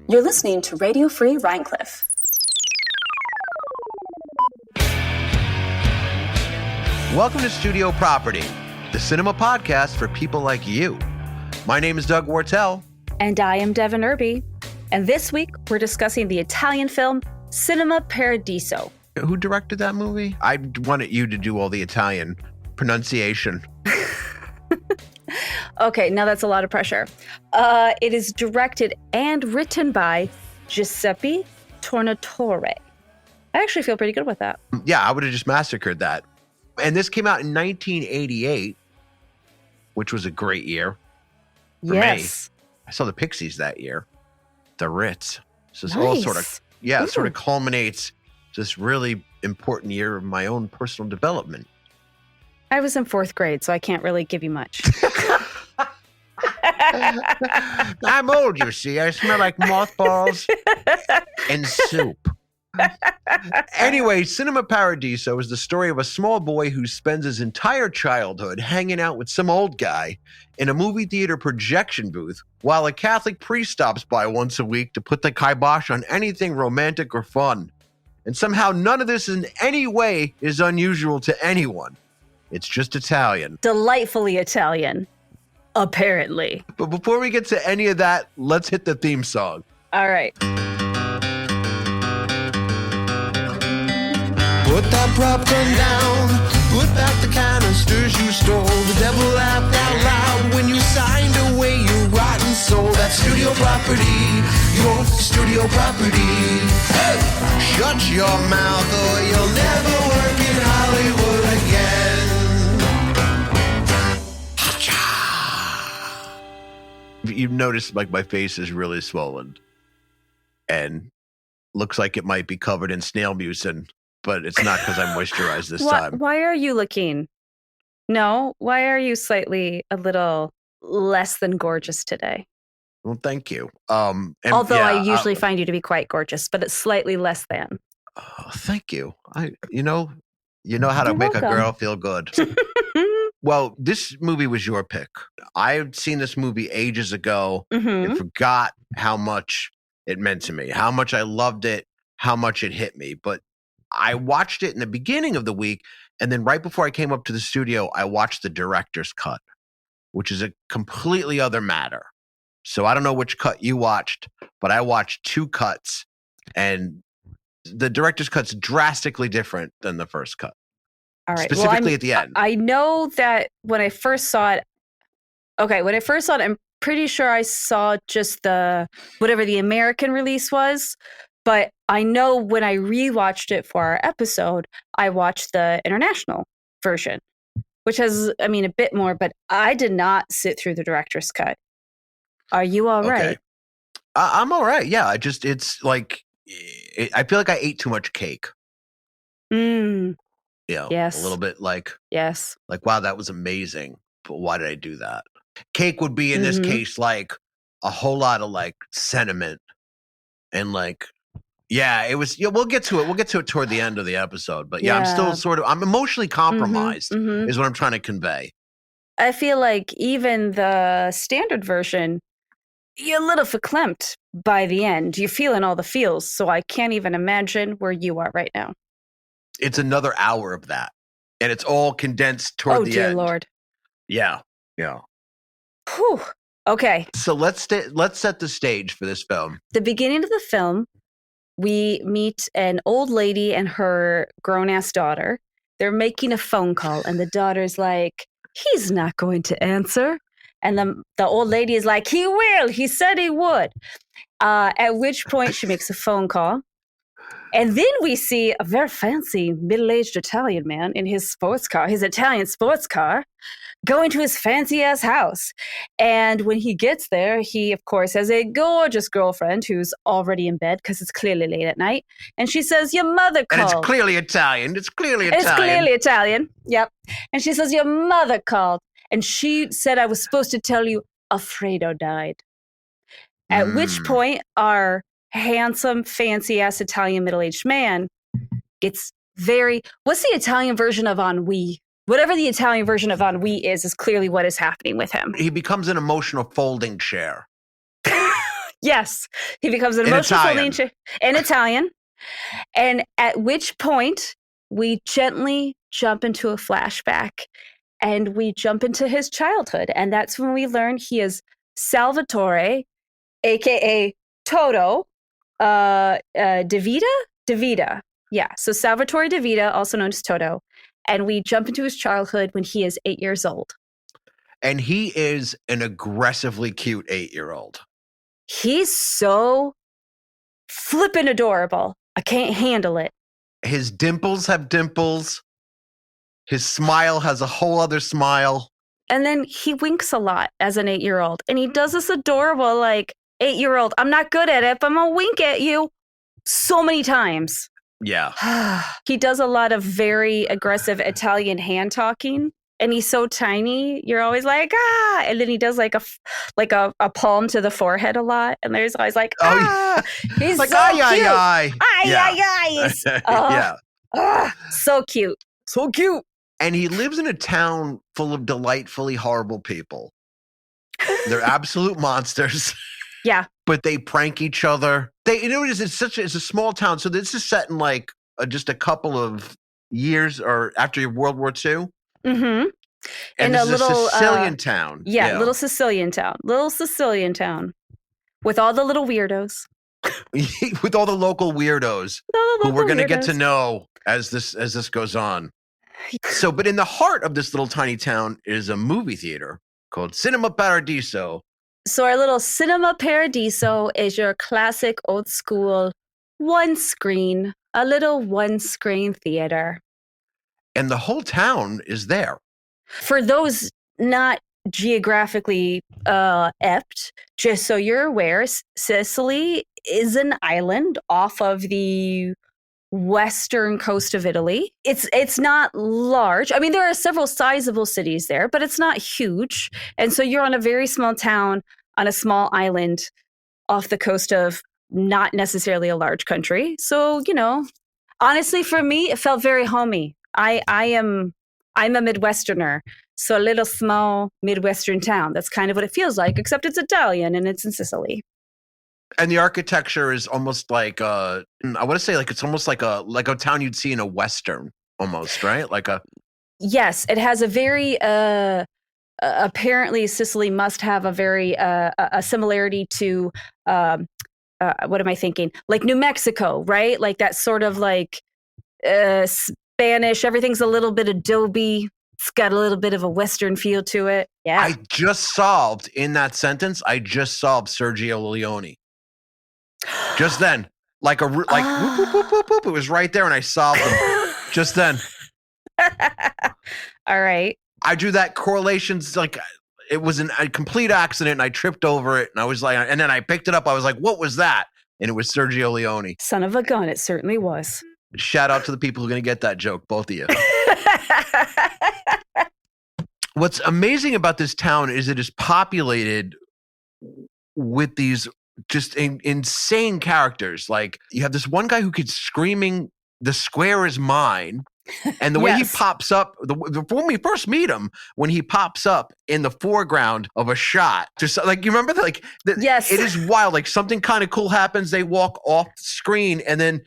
You're listening to Radio Free Rhinecliff. Welcome to Studio Property, the cinema podcast for people like you. My name is Doug Wortel. And I am Devon Irby. And this week, we're discussing the Italian film Cinema Paradiso. Who directed that movie? I wanted you to do all the Italian pronunciation. Okay, now that's a lot of pressure. It is directed and written by Giuseppe Tornatore. I actually feel pretty good with that. Yeah, I would have just massacred that. And this came out in 1988, which was a great year for me. I saw the Pixies that year. The Ritz. So it's all sort of culminates to this really important year of my own personal development. I was in 4th grade, so I can't really give you much. I'm old, you see. I smell like mothballs and soup. Anyway, Cinema Paradiso is the story of a small boy who spends his entire childhood hanging out with some old guy in a movie theater projection booth while a Catholic priest stops by once a week to put the kibosh on anything romantic or fun. And somehow none of this in any way is unusual to anyone. It's just Italian. Delightfully Italian, apparently. But before we get to any of that, let's hit the theme song. All right. Put that prop gun down, put back the canisters you stole. The devil laughed out loud when you signed away your rotten soul. That's studio property, your studio property. Hey! Shut your mouth or you'll never work in Hollywood again. You've noticed like my face is really swollen and looks like it might be covered in snail mucin, but it's not because I'm moisturized this time. Why are you looking? No, why are you slightly a little less than gorgeous today? Well, thank you. Although I usually find you to be quite gorgeous, but it's slightly less than. Oh, thank you. You know how to You're make welcome. a girl feel good. Well, this movie was your pick. I've seen this movie ages ago and forgot how much it meant to me, how much I loved it, how much it hit me. But I watched it in the beginning of the week, and then right before I came up to the studio, I watched the director's cut, which is a completely other matter. So I don't know which cut you watched, but I watched 2 cuts, and the director's cut's drastically different than the first cut. All right. Specifically at the end. I know that when I first saw it, I'm pretty sure I saw just whatever the American release was. But I know when I rewatched it for our episode, I watched the international version, which has, a bit more, but I did not sit through the director's cut. Are you all right? I'm all right. Yeah. It's like, I feel like I ate too much cake. Yes. A little bit like, yes. Like, wow, that was amazing. But why did I do that? Cake would be in this case, like a whole lot of like sentiment and like, it was, we'll get to it. We'll get to it toward the end of the episode, but I'm still I'm emotionally compromised is what I'm trying to convey. I feel like even the standard version, you're a little verklempt by the end. You're feeling all the feels. So I can't even imagine where you are right now. It's another hour of that, and it's all condensed toward the end. Oh, dear Lord. Yeah. Whew. Okay. So let's set the stage for this film. The beginning of the film, we meet an old lady and her grown-ass daughter. They're making a phone call, and the daughter's like, he's not going to answer. And the old lady is like, he will. He said he would. At which point she makes a phone call. And then we see a very fancy middle-aged Italian man in his sports car, his Italian sports car, going to his fancy-ass house. And when he gets there, he, of course, has a gorgeous girlfriend who's already in bed because it's clearly late at night. And she says, your mother called. And it's clearly Italian. It's clearly Italian. Yep. And she says, your mother called. And she said, I was supposed to tell you Alfredo died. At which point, our handsome, fancy-ass Italian middle-aged man gets what's the Italian version of ennui? Whatever the Italian version of ennui is clearly what is happening with him. He becomes an emotional folding chair. Yes. He becomes an emotional folding in Italian. And at which point we gently jump into a flashback and we jump into his childhood. And that's when we learn he is Salvatore, aka Toto, DeVita. Yeah. So Salvatore DeVita, also known as Toto. And we jump into his childhood when he is 8 years old. And he is an aggressively cute 8-year-old. He's so flippin' adorable. I can't handle it. His dimples have dimples. His smile has a whole other smile. And then he winks a lot as an 8-year-old. And he does this adorable, 8-year-old, I'm not good at it, but I'm going to wink at you so many times. Yeah. He does a lot of very aggressive Italian hand talking. And he's so tiny, you're always like, ah. And then he does a palm to the forehead a lot. And there's always like, ah. He's like, so cute. Yeah. So cute. So cute. And he lives in a town full of delightfully horrible people. They're absolute monsters. Yeah. But they prank each other. It's a small town. So this is set in just a couple of years or after World War II. Mm-hmm. And this is a Sicilian town. Yeah, little Sicilian town. With all the little weirdos. With all the local weirdos who we're going to get to know as this goes on. So, but in the heart of this little tiny town is a movie theater called Cinema Paradiso. So our little Cinema Paradiso is your classic old school a little one screen theater. And the whole town is there. For those not geographically apt, just so you're aware, Sicily is an island off of the western coast of Italy. It's not large. I mean, there are several sizable cities there, but it's not huge. And so you're on a very small town on a small island off the coast of not necessarily a large country. So, honestly, for me, it felt very homey. I'm a Midwesterner, so a little small Midwestern town. That's kind of what it feels like, except it's Italian and it's in Sicily. And the architecture is almost like I want to say it's almost like a town you'd see in a Western almost, right? Yes, it has a very apparently Sicily must have a very a similarity to what am I thinking? Like New Mexico, right? Like that sort of Spanish. Everything's a little bit adobe. It's got a little bit of a Western feel to it. Yeah. I just solved Sergio Leone. Just then, whoop, whoop, whoop, whoop, whoop. It was right there, and I solved them just then. All right. I drew that correlations it was a complete accident, and I tripped over it, and I was and then I picked it up. I was like, "What was that?" And it was Sergio Leone. Son of a gun! It certainly was. Shout out to the people who are going to get that joke, both of you. What's amazing about this town is it is populated with these just insane characters. Like you have this one guy who keeps screaming, "The square is mine." And the way he pops up, when we first meet him, when he pops up in the foreground of a shot, just you remember yes, it is wild. Like something kind of cool happens. They walk off the screen and then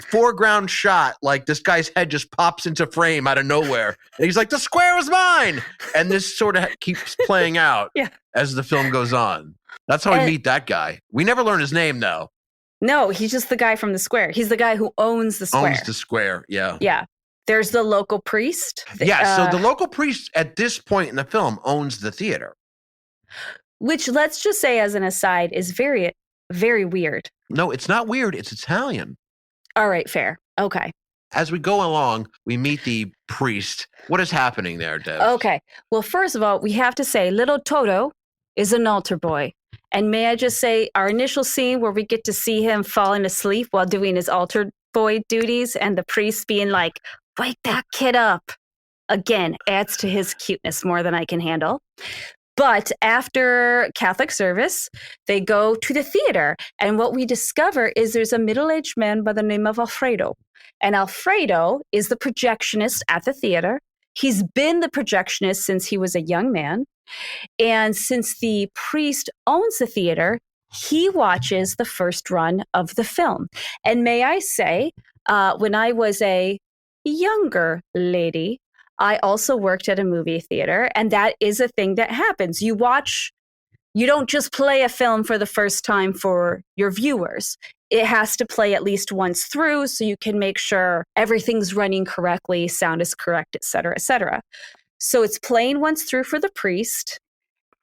foreground shot, this guy's head just pops into frame out of nowhere. And he's like, "The square is mine." And this sort of keeps playing out as the film goes on. That's how we meet that guy. We never learn his name though. No, he's just the guy from the square. He's the guy who owns the square. Owns the square, yeah. Yeah. There's the local priest. Yeah, so the local priest at this point in the film owns the theater. Which, let's just say as an aside, is very, very weird. No, it's not weird. It's Italian. All right, fair. Okay. As we go along, we meet the priest. What is happening there, Deb? Okay. Well, first of all, we have to say little Toto is an altar boy. And may I just say our initial scene where we get to see him falling asleep while doing his altar boy duties and the priest being like, "Wake that kid up," again, adds to his cuteness more than I can handle. But after Catholic service, they go to the theater. And what we discover is there's a middle-aged man by the name of Alfredo. And Alfredo is the projectionist at the theater. He's been the projectionist since he was a young man. And since the priest owns the theater, he watches the first run of the film. And may I say, when I was a younger lady, I also worked at a movie theater, and that is a thing that happens. You don't just play a film for the first time for your viewers. It has to play at least once through so you can make sure everything's running correctly, sound is correct, et cetera, et cetera. So it's playing once through for the priest.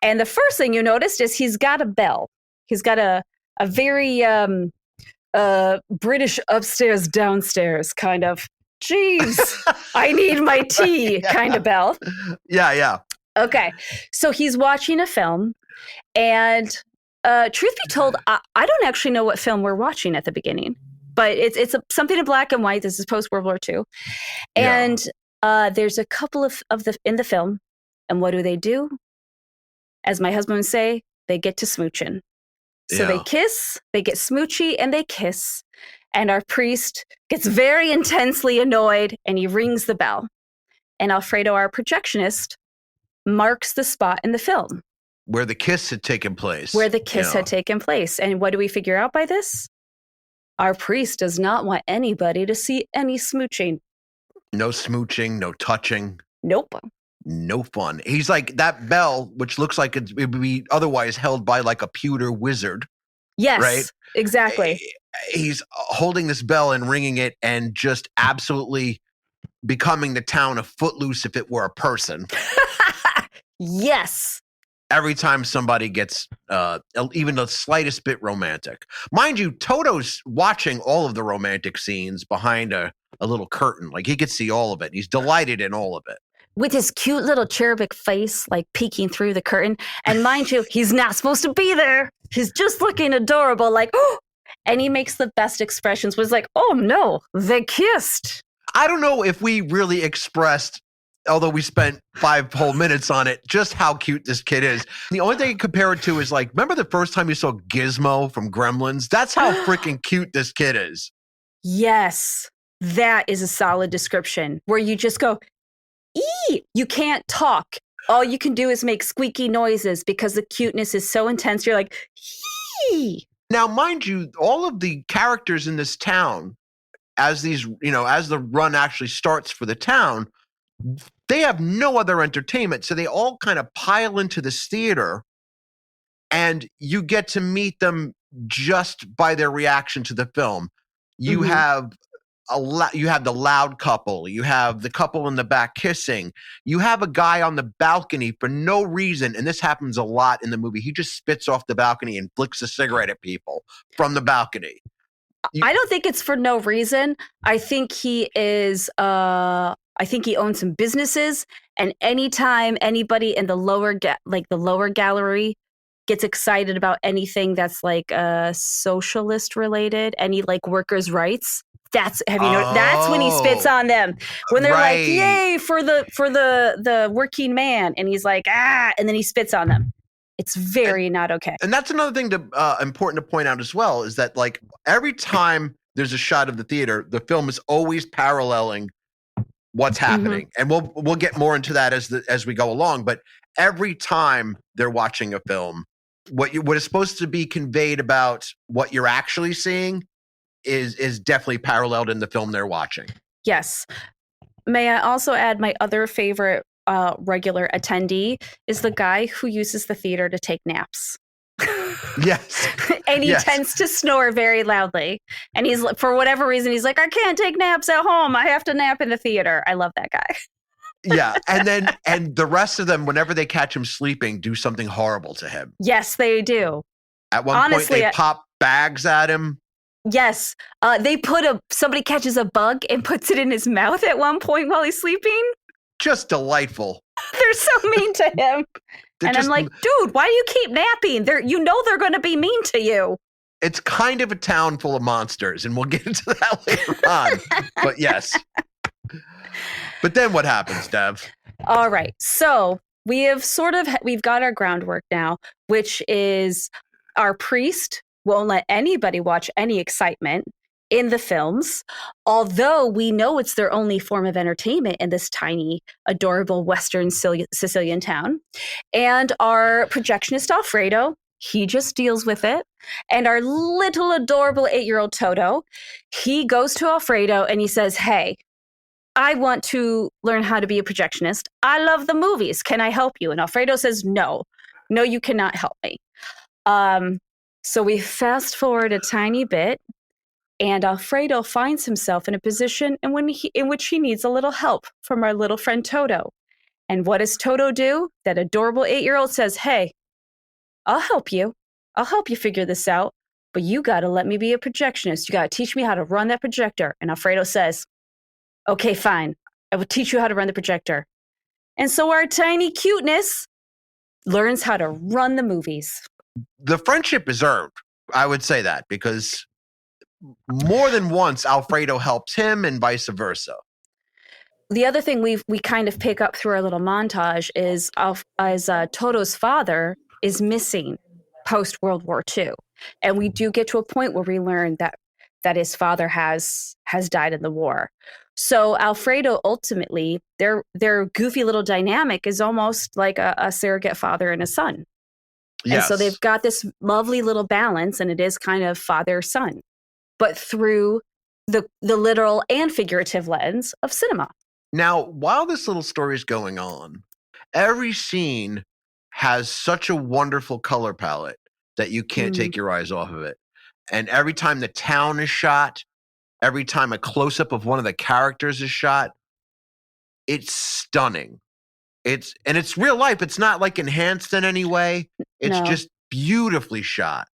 And the first thing you noticed is he's got a bell. He's got a very British upstairs, downstairs kind of, geez, I need my tea kind of bell. Yeah. Okay. So he's watching a film. And truth be told, I don't actually know what film we're watching at the beginning. But it's something in black and white. This is post-World War II. And there's a couple of in the film. And what do? As my husband would say, they get to smooching. So they kiss, they get smoochy, and they kiss. And our priest gets very intensely annoyed, and he rings the bell. And Alfredo, our projectionist, marks the spot in the film where the kiss had taken place. Had taken place. And what do we figure out by this? Our priest does not want anybody to see any smooching. No smooching, no touching. Nope. No fun. He's like, that bell, which looks like it would be otherwise held by like a pewter wizard. Yes, right? Exactly. He's holding this bell and ringing it and just absolutely becoming the town of Footloose if it were a person. Yes. Every time somebody gets even the slightest bit romantic. Mind you, Toto's watching all of the romantic scenes behind a little curtain. Like, he could see all of it. He's delighted in all of it. With his cute little cherubic face, like peeking through the curtain. And mind you, he's not supposed to be there. He's just looking adorable, like, oh, and he makes the best expressions, was like, oh no, they kissed. I don't know if we really expressed, although we spent 5 whole minutes on it, just how cute this kid is. The only thing you compare it to is like, remember the first time you saw Gizmo from Gremlins? That's how freaking cute this kid is. Yes, that is a solid description where you just go, ee! You can't talk. All you can do is make squeaky noises because the cuteness is so intense. You're like, ee! Now, mind you, all of the characters in this town, as these, as the run actually starts for the town, they have no other entertainment. So they all kind of pile into this theater, and you get to meet them just by their reaction to the film. You have you have the loud couple. You have the couple in the back kissing. You have a guy on the balcony for no reason, and this happens a lot in the movie. He just spits off the balcony and flicks a cigarette at people from the balcony. I don't think it's for no reason. I think he is. I think he owns some businesses, and anytime anybody in the lower gallery gets excited about anything that's like socialist related, any like workers' rights. That's that's when he spits on them. When they're like, "Yay for the working man," and he's like, "Ah," and then he spits on them. It's very not okay. And that's another thing important to point out as well, is that like every time there's a shot of the theater, the film is always paralleling what's happening, and we'll get more into that as we go along. But every time they're watching a film, what is supposed to be conveyed about what you're actually seeing is definitely paralleled in the film they're watching. Yes. May I also add my other favorite regular attendee is the guy who uses the theater to take naps. Yes. And he tends to snore very loudly. And he's, for whatever reason, he's like, I can't take naps at home. I have to nap in the theater. I love that guy. Yeah. And the rest of them, whenever they catch him sleeping, do something horrible to him. Yes, they do. At one point, they pop bags at him. Yes. They somebody catches a bug and puts it in his mouth at one point while he's sleeping. Just delightful. They're so mean to him. I'm like, dude, why do you keep napping? They're going to be mean to you. It's kind of a town full of monsters, and we'll get into that later on. But yes. But then what happens, Dev? All right. So we've got our groundwork now, which is our priest won't let anybody watch any excitement in the films, although we know it's their only form of entertainment in this tiny, adorable Western Sicilian town. And our projectionist Alfredo He just deals with it. And our little adorable 8-year-old Toto, he goes to Alfredo and he says, hey, I want to learn how to be a projectionist. I love the movies. Can I help you? And Alfredo says, no, you cannot help me. So we fast forward a tiny bit, and Alfredo finds himself in a position in which he needs a little help from our little friend Toto. And what does Toto do? That adorable 8-year-old says, hey, I'll help you. I'll help you figure this out. But you got to let me be a projectionist. You got to teach me how to run that projector. And Alfredo says, okay, fine. I will teach you how to run the projector. And so our tiny cuteness learns how to run the movies. The friendship is earned. I would say that because more than once, Alfredo helps him and vice versa. The other thing we kind of pick up through our little montage is Toto's father is missing post World War II. And we do get to a point where we learn that his father has died in the war. So Alfredo, ultimately, their goofy little dynamic is almost like a surrogate father and a son. Yes. And so they've got this lovely little balance, and it is kind of father-son, but through the literal and figurative lens of cinema. Now, while this little story is going on, every scene has such a wonderful color palette that you can't take your eyes off of it. And every time the town is shot, every time a close-up of one of the characters is shot, it's stunning. It's real life. It's not like enhanced in any way. It's just beautifully shot.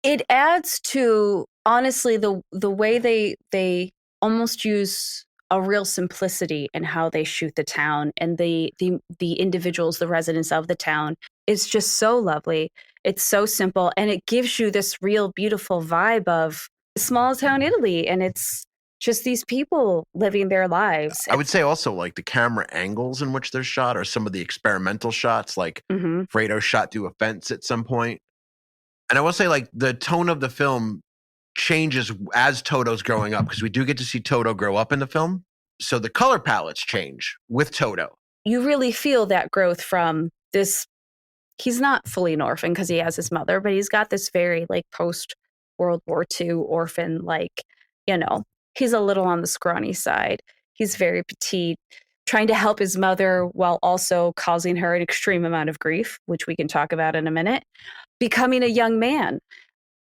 It adds to, honestly, the way they almost use a real simplicity in how they shoot the town and the individuals, the residents of the town. It's just so lovely. It's so simple, and it gives you this real beautiful vibe of small town Italy, and it's just these people living their lives. I would say also like the camera angles in which they're shot are some of the experimental shots, like Fredo shot through a fence at some point. And I will say like the tone of the film changes as Toto's growing up, because we do get to see Toto grow up in the film. So the color palettes change with Toto. You really feel that growth from this. He's not fully an orphan because he has his mother, but he's got this very like post World War II orphan, like, he's a little on the scrawny side. He's very petite, trying to help his mother while also causing her an extreme amount of grief, which we can talk about in a minute, becoming a young man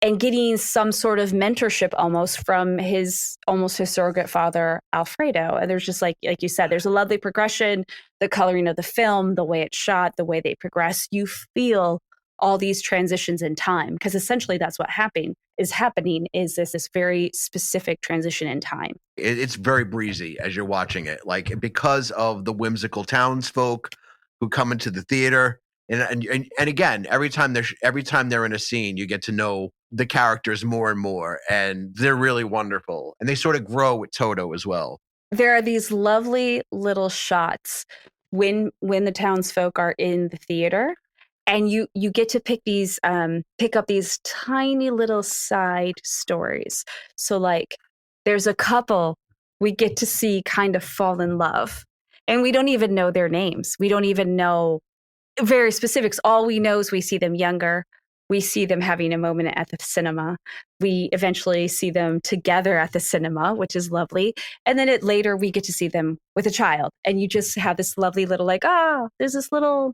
and getting some sort of mentorship almost from his surrogate father, Alfredo. And there's just like you said, there's a lovely progression, the coloring of the film, the way it's shot, the way they progress. You feel all these transitions in time, because essentially that's what happening is this very specific transition in time. It's very breezy as you're watching it, like because of the whimsical townsfolk who come into the theater. And again, every time they're in a scene, you get to know the characters more and more, and they're really wonderful. And they sort of grow with Toto as well. There are these lovely little shots when the townsfolk are in the theater, and you get to pick up these tiny little side stories. So like there's a couple we get to see kind of fall in love, and we don't even know their names. We don't even know very specifics. All we know is we see them younger. We see them having a moment at the cinema. We eventually see them together at the cinema, which is lovely. And then later we get to see them with a child. And you just have this lovely little there's this little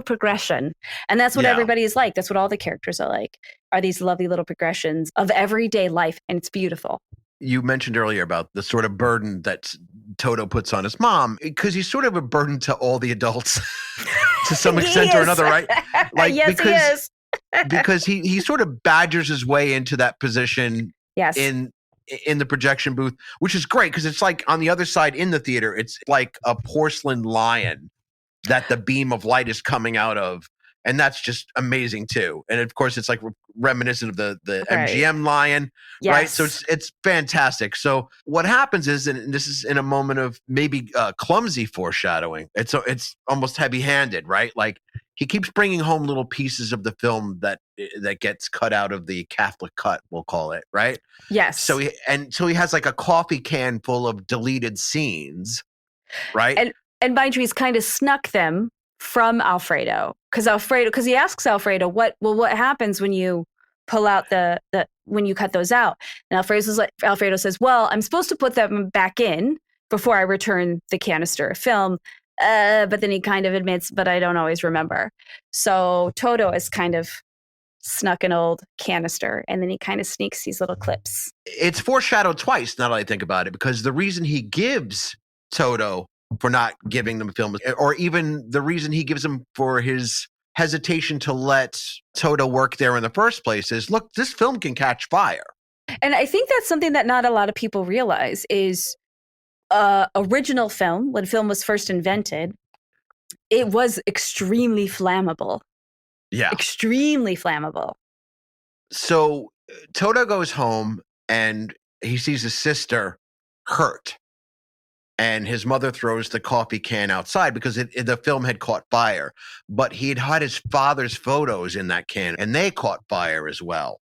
progression. And that's what everybody is like. That's what all the characters are like, are these lovely little progressions of everyday life. And it's beautiful. You mentioned earlier about the sort of burden that Toto puts on his mom, because he's sort of a burden to all the adults to some extent or another, right? Like, yes, he is. Because he sort of badgers his way into that position in the projection booth, which is great because it's like on the other side in the theater, it's like a porcelain lion that the beam of light is coming out of. And that's just amazing too. And of course, it's like reminiscent of the MGM lion, right? So it's fantastic. So what happens is, and this is in a moment of maybe clumsy foreshadowing, it's almost heavy-handed, right? Like he keeps bringing home little pieces of the film that gets cut out of the Catholic cut, we'll call it, right? Yes. So he has like a coffee can full of deleted scenes, right? And mind you, he's kind of snuck them from Alfredo. Because he asks Alfredo, what happens when you pull out when you cut those out? And Alfredo says, well, I'm supposed to put them back in before I return the canister of film. But then he kind of admits, but I don't always remember. So Toto has kind of snuck an old canister, and then he kind of sneaks these little clips. It's foreshadowed twice, now that I think about it, because the reason he gives Toto for not giving them film, or even the reason he gives him for his hesitation to let Toto work there in the first place is, look, this film can catch fire. And I think that's something that not a lot of people realize is original film, when film was first invented, it was extremely flammable. Yeah. Extremely flammable. So Toto goes home and he sees his sister hurt. And his mother throws the coffee can outside because the film had caught fire. But he'd had his father's photos in that can, and they caught fire as well.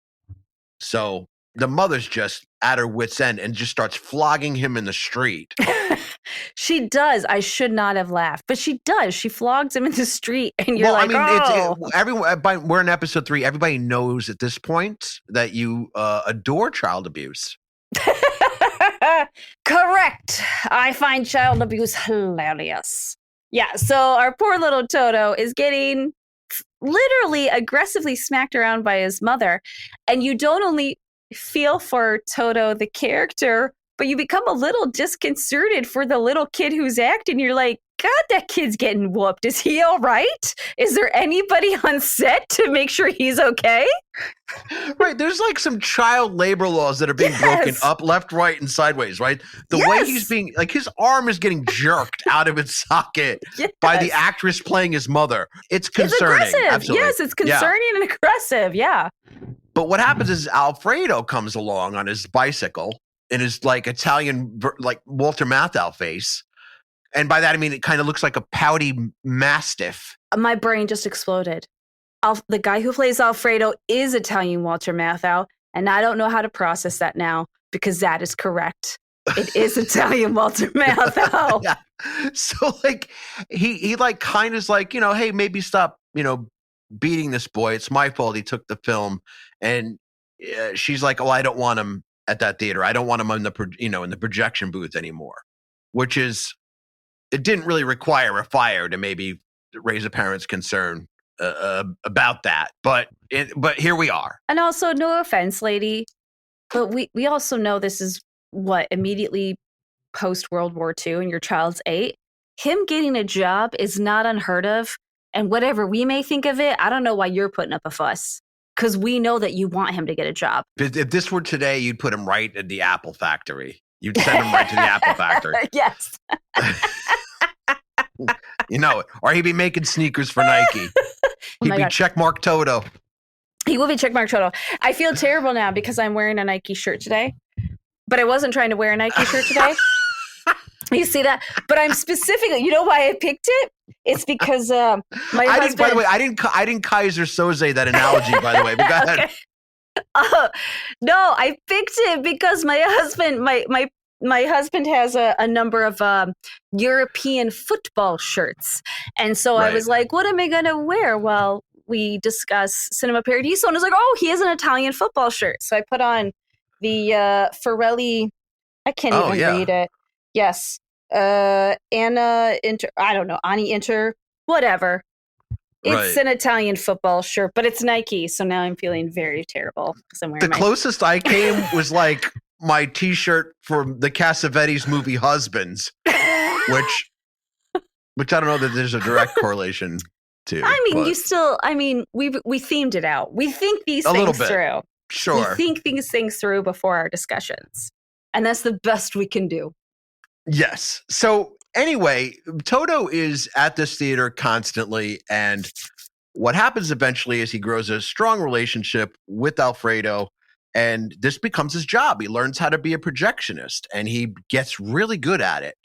So the mother's just at her wit's end and just starts flogging him in the street. She does. I should not have laughed, but she does. She flogs him in the street, and you're we're in episode 3. Everybody knows at this point that you adore child abuse. Correct. I find child abuse hilarious. Yeah, so our poor little Toto is getting literally aggressively smacked around by his mother, and you don't only feel for Toto, the character, but you become a little disconcerted for the little kid who's acting. You're like, God, that kid's getting whooped. Is he all right? Is there anybody on set to make sure he's okay? Right. There's like some child labor laws that are being broken up left, right, and sideways, right? The way he's being, like, his arm is getting jerked out of its socket by the actress playing his mother. It's concerning. It's aggressive. Absolutely. Yes, it's concerning and aggressive. Yeah. But what happens is Alfredo comes along on his bicycle in his like Italian, like Walter Matthau face. And by that, I mean, it kind of looks like a pouty mastiff. My brain just exploded. The guy who plays Alfredo is Italian Walter Matthau. And I don't know how to process that now, because that is correct. It is Italian Walter Matthau. Yeah. So like, he like kind of is like, hey, maybe stop, beating this boy. It's my fault. He took the film. And she's like, oh, I don't want him at that theater. I don't want him in the projection booth anymore, which is, it didn't really require a fire to maybe raise a parent's concern about that. But here we are. And also, no offense, lady, but we also know this is immediately post World War II, and your child's 8. Him getting a job is not unheard of. And whatever we may think of it, I don't know why you're putting up a fuss, because we know that you want him to get a job. If this were today, you'd put him right at the Apple factory. You'd send him right to the Apple factory. Yes. Or he'd be making sneakers for Nike. He'd be checkmark Toto. He will be checkmark Toto. I feel terrible now because I'm wearing a Nike shirt today, but I wasn't trying to wear a Nike shirt today. You see that? But I'm specifically, you know why I picked it? It's because my husband. By the way, I didn't Kaiser Soze that analogy, by the way. But go ahead. No, I picked it because my husband, my husband has a number of European football shirts. And so I was like, what am I going to wear? Well, we discuss Cinema Paradiso. And I was like, oh, he has an Italian football shirt. So I put on the Ferrelli. I can't even read it. Yes. Anna Inter. I don't know. Ani Inter. Whatever. It's an Italian football shirt, but it's Nike. So now I'm feeling very terrible. The closest I came was like my T-shirt from the Cassavetes movie Husbands, which I don't know that there's a direct correlation to. I mean, we themed it out. We think these things through. Sure. We think these things through before our discussions. And that's the best we can do. Yes. So anyway, Toto is at this theater constantly. And what happens eventually is he grows a strong relationship with Alfredo. And this becomes his job. He learns how to be a projectionist and he gets really good at it.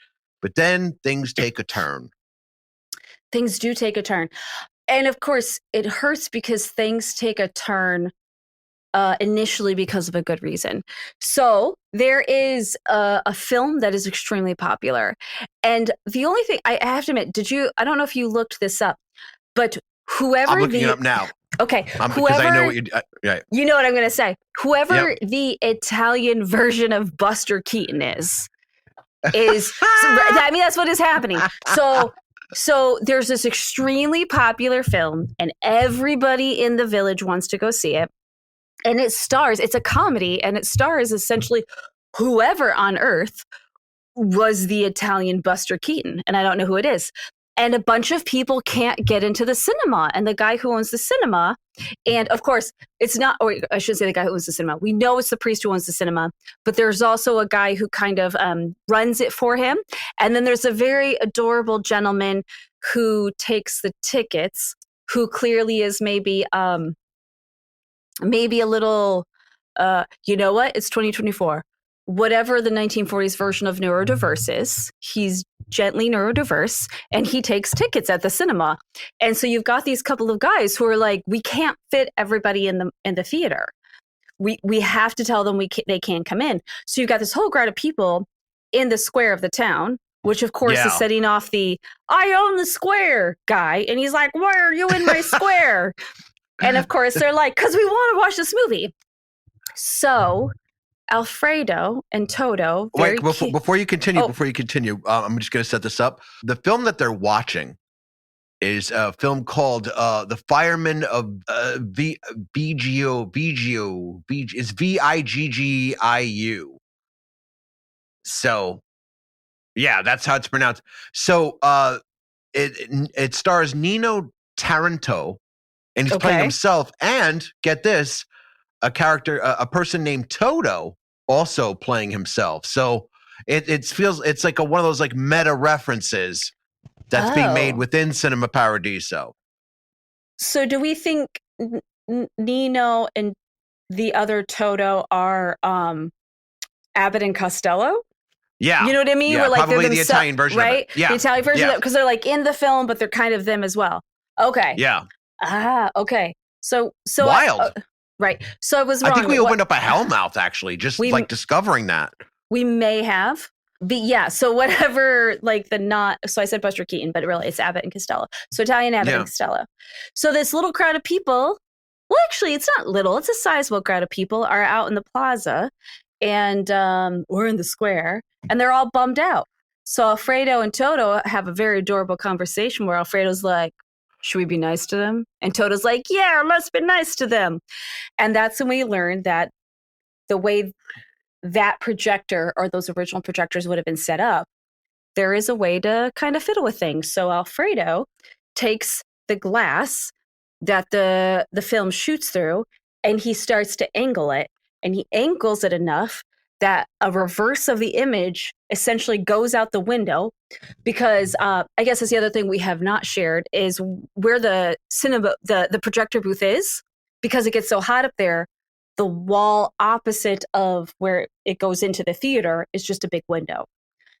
But then things take a turn. Things do take a turn. And of course, it hurts because things take a turn initially because of a good reason. So there is a film that is extremely popular. And the only thing I have to admit, I don't know if you looked this up, but whoever I'm looking it up now. Okay. Because I know what you know what I'm going to say. Whoever the Italian version of Buster Keaton is I mean, that's what is happening. So there's this extremely popular film and everybody in the village wants to go see it. And it's a comedy and it stars essentially whoever on earth was the Italian Buster Keaton. And I don't know who it is. And a bunch of people can't get into the cinema. And the guy who owns the cinema, and of course, it's not, or I shouldn't say the guy who owns the cinema. We know it's the priest who owns the cinema, but there's also a guy who kind of runs it for him. And then there's a very adorable gentleman who takes the tickets, who clearly is maybe a little, you know what? It's 2024. Whatever the 1940s version of neurodiverse is, he's gently neurodiverse and he takes tickets at the cinema. And so you've got these couple of guys who are like, we can't fit everybody in the theater. We have to tell them they can't come in. So you've got this whole crowd of people in the square of the town, which of course is setting off the I own the square guy. And he's like, why are you in my square? And of course they're like, because we want to watch this movie. So Alfredo and Toto. Wait, before you continue, I'm just going to set this up. The film that they're watching is a film called The Fireman of Viggiu. It's Viggiu. So, yeah, that's how it's pronounced. So, it stars Nino Taranto, and he's playing himself. And get this, a character, a person named Toto, also playing himself. So it feels it's like one of those like meta references that's being made within Cinema Paradiso. So do we think Nino and the other Toto are Abbott and Costello? Yeah. You know what I mean? Yeah, We're like probably the Italian version right? of it. Yeah. The Italian version of it, because they're like in the film, but they're kind of them as well. Okay. Yeah. Okay. So wild. Right. So I was wrong. I think we opened up a hellmouth, actually, just like discovering that. We may have. But yeah, so whatever, so I said Buster Keaton, but really it's Abbott and Costello. So Italian Abbott and Costello. So this little crowd of people, well, actually, it's not little, it's a sizable crowd of people are out in the plaza and we're in the square and they're all bummed out. So Alfredo and Toto have a very adorable conversation where Alfredo's like, should we be nice to them? And Toto's like, yeah, let's be nice to them. And that's when we learned that the way that projector or those original projectors would have been set up, there is a way to kind of fiddle with things. So Alfredo takes the glass that the film shoots through and he starts to angle it. And he angles it enough that a reverse of the image essentially goes out the window, because I guess that's the other thing we have not shared is where the cinema, the projector booth is, because it gets so hot up there, the wall opposite of where it goes into the theater is just a big window.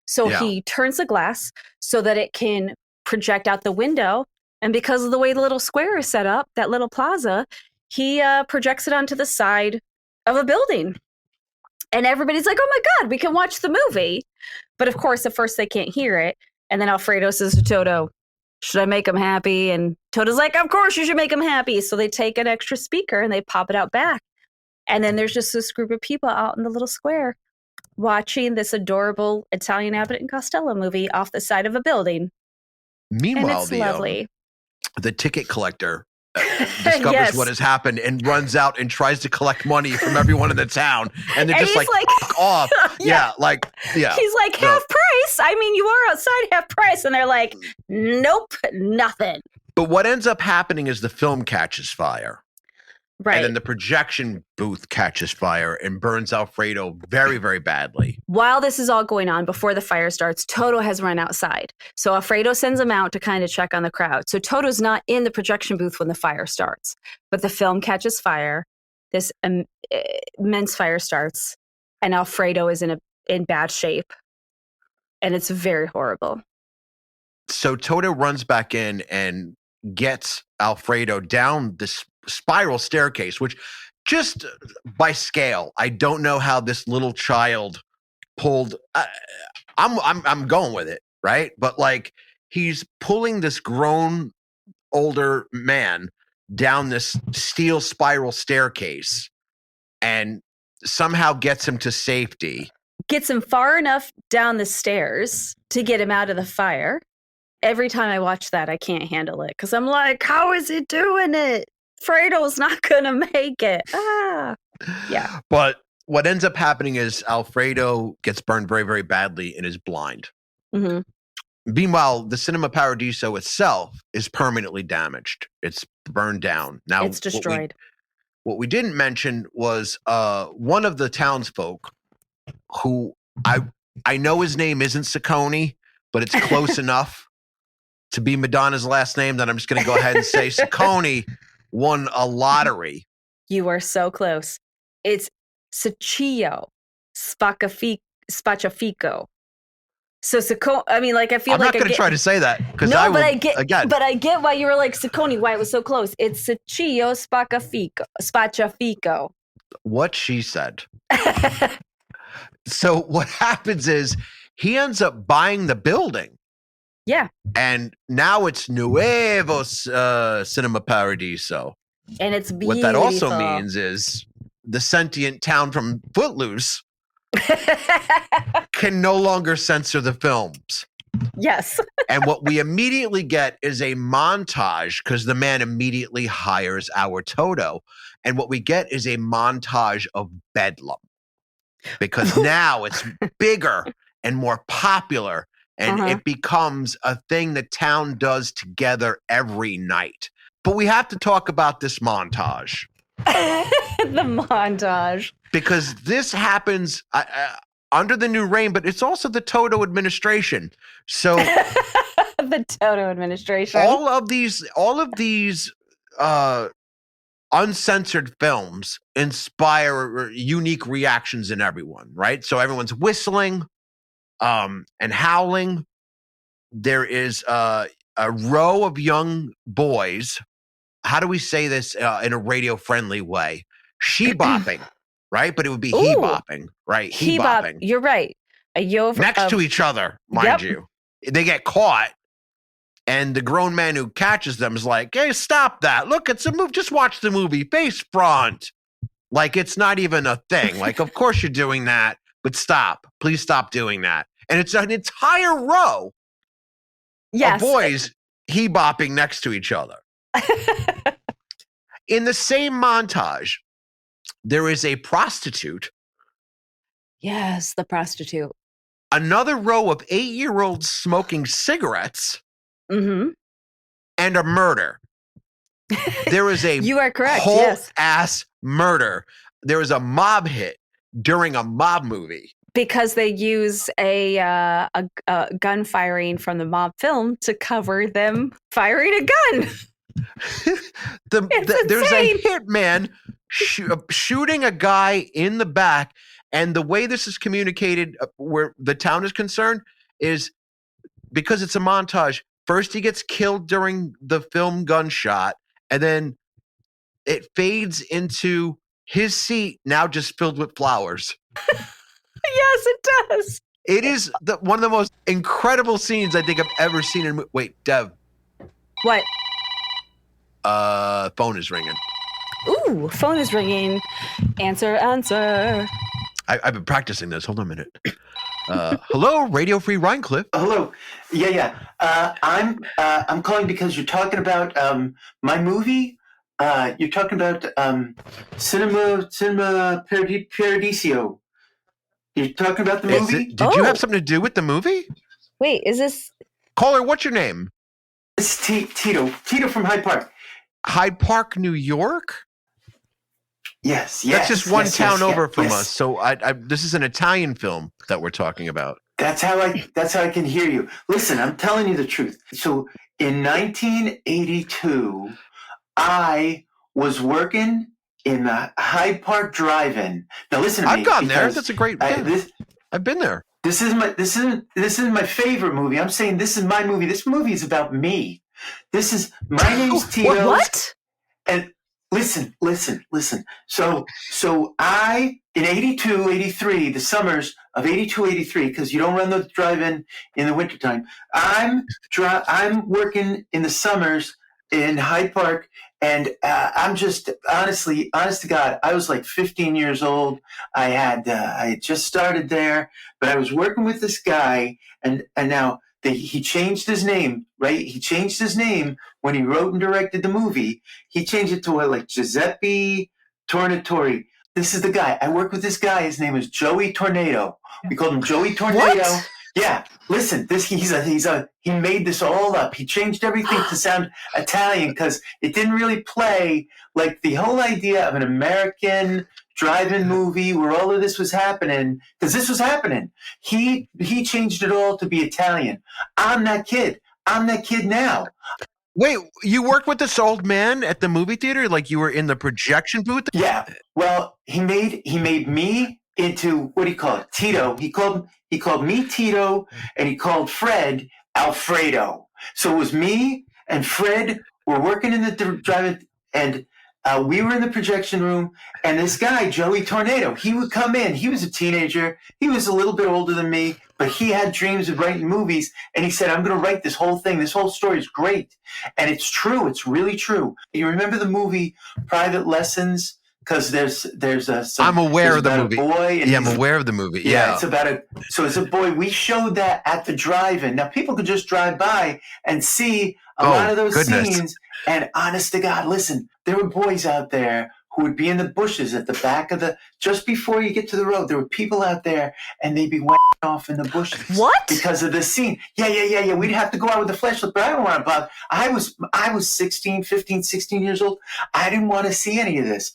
So he turns the glass so that it can project out the window. And because of the way the little square is set up, that little plaza, he projects it onto the side of a building. And everybody's like, oh my God, we can watch the movie. But of course, at first they can't hear it. And then Alfredo says to Toto, should I make him happy? And Toto's like, of course you should make him happy. So they take an extra speaker and they pop it out back. And then there's just this group of people out in the little square watching this adorable Italian Abbott and Costello movie off the side of a building. Meanwhile, and it's lovely. The ticket collector discovers what has happened and runs out and tries to collect money from everyone in the town. And they're just like, fuck off. He's like, half price. I mean, you are outside half price. And they're like, nope, nothing. But what ends up happening is the film catches fire. Right. And then the projection booth catches fire and burns Alfredo very, very badly. While this is all going on, before the fire starts, Toto has run outside. So Alfredo sends him out to kind of check on the crowd. So Toto's not in the projection booth when the fire starts. But the film catches fire. This immense fire starts. And Alfredo is in bad shape. And it's very horrible. So Toto runs back in and gets Alfredo down this spiral staircase, which just by scale, I don't know how this little child pulled. I'm going with it, right? But like he's pulling this grown older man down this steel spiral staircase and somehow gets him to safety. Gets him far enough down the stairs to get him out of the fire. Every time I watch that, I can't handle it because I'm like, how is he doing it? Fredo's not going to make it. Yeah. But what ends up happening is Alfredo gets burned very, very badly and is blind. Mm-hmm. Meanwhile, the Cinema Paradiso itself is permanently damaged. It's burned down. Now it's destroyed. What we didn't mention was one of the townsfolk who I know his name isn't Ciccone, but it's close enough to be Madonna's last name that I'm just going to go ahead and say Ciccone won a lottery. You are so close. It's Ciccio Spaciafico. So Ciccone, I mean, like I feel I'm like not going to try to say that because I get why you were like Ciccone, why it was so close. It's Ciccio Spaciafico. What she said. So what happens is he ends up buying the building. Yeah. And now it's Nuevo Cinema Paradiso. And it's beautiful. What that also means is the sentient town from Footloose can no longer censor the films. Yes. And what we immediately get is a montage because the man immediately hires our Toto. And what we get is a montage of Bedlam because now it's bigger and more popular and it becomes a thing the town does together every night. But we have to talk about this montage. The montage. Because this happens under the new reign, but it's also the Toto administration. So the Toto administration. All of these uncensored films inspire unique reactions in everyone, right? So everyone's whistling and howling. There is a row of young boys. How do we say this in a radio-friendly way? She-bopping, right? But it would be he-bopping, right? He-bopping. You're right. Next to each other, mind you. They get caught, and the grown man who catches them is like, hey, stop that. Look, it's a movie. Just watch the movie. Face front. Like, it's not even a thing. Like, of course you're doing that, but stop. Please stop doing that. And it's an entire row of boys he-bopping next to each other. In the same montage, there is a prostitute. Yes, the prostitute. Another row of 8-year-olds smoking cigarettes. Mm-hmm. And a murder. There is a you are correct. whole ass murder. There is a mob hit during a mob movie. Because they use a gun firing from the mob film to cover them firing a gun. There's a hitman shooting a guy in the back, and the way this is communicated where the town is concerned is because it's a montage. First he gets killed during the film gunshot, and then it fades into his seat now just filled with flowers. Yes, it does. It is one of the most incredible scenes I think I've ever seen in. Wait, Dev. What? Phone is ringing. Ooh, phone is ringing. Answer. I've been practicing this. Hold on a minute. Hello, Radio Free Rhinecliff. Hello. Yeah. I'm calling because you're talking about my movie. You're talking about Cinema Paradiso. You're talking about the movie? Did you have something to do with the movie? Wait, is this... Caller, what's your name? It's Tito from Hyde Park. Hyde Park, New York? Yes. That's just one town over from us. So this is an Italian film that we're talking about. That's how I can hear you. Listen, I'm telling you the truth. So in 1982, I was working in the Hyde Park Drive-In. Now listen to me. I've gone there. That's a great film. I've been there. This is my favorite movie. I'm saying this is my movie. This movie is about me. My name's Tito. What? And listen. So I, in 82, 83, the summers of 82, 83, because you don't run the drive-in in the wintertime, I'm working in the summers in Hyde Park, and I'm just honest to God, I was like 15 years old. I had just started there, but I was working with this guy, and now he changed his name, right? He changed his name when he wrote and directed the movie. He changed it to like Giuseppe Tornatore. This is the guy. I work with this guy. His name is Joey Tornado. We called him Joey Tornado. What? Yeah, listen. He made this all up. He changed everything to sound Italian because it didn't really play like the whole idea of an American drive-in movie where all of this was happening. Because this was happening. He changed it all to be Italian. I'm that kid. I'm that kid now. Wait, you worked with this old man at the movie theater? Like you were in the projection booth? Yeah. Well, he made me into, what do you call it? Tito. He called me Tito, and he called Fred Alfredo. So it was me and Fred were working in the drive-in, and we were in the projection room, and this guy, Joey Tornado, he would come in. He was a teenager. He was a little bit older than me, but he had dreams of writing movies, and he said, I'm going to write this whole thing. This whole story is great. And it's true. It's really true. You remember the movie Private Lessons? Because there's I'm aware of the movie. Boy, I'm aware of the movie. Yeah, it's a boy. We showed that at the drive-in. Now people could just drive by and see a lot of those scenes. And honest to God, listen, there were boys out there who would be in the bushes at the back of just before you get to the road. There were people out there, and they'd be off in the bushes. What? Because of the scene. Yeah. We'd have to go out with the flashlight, but I don't want to bother. I was 15, 16 years old. I didn't want to see any of this.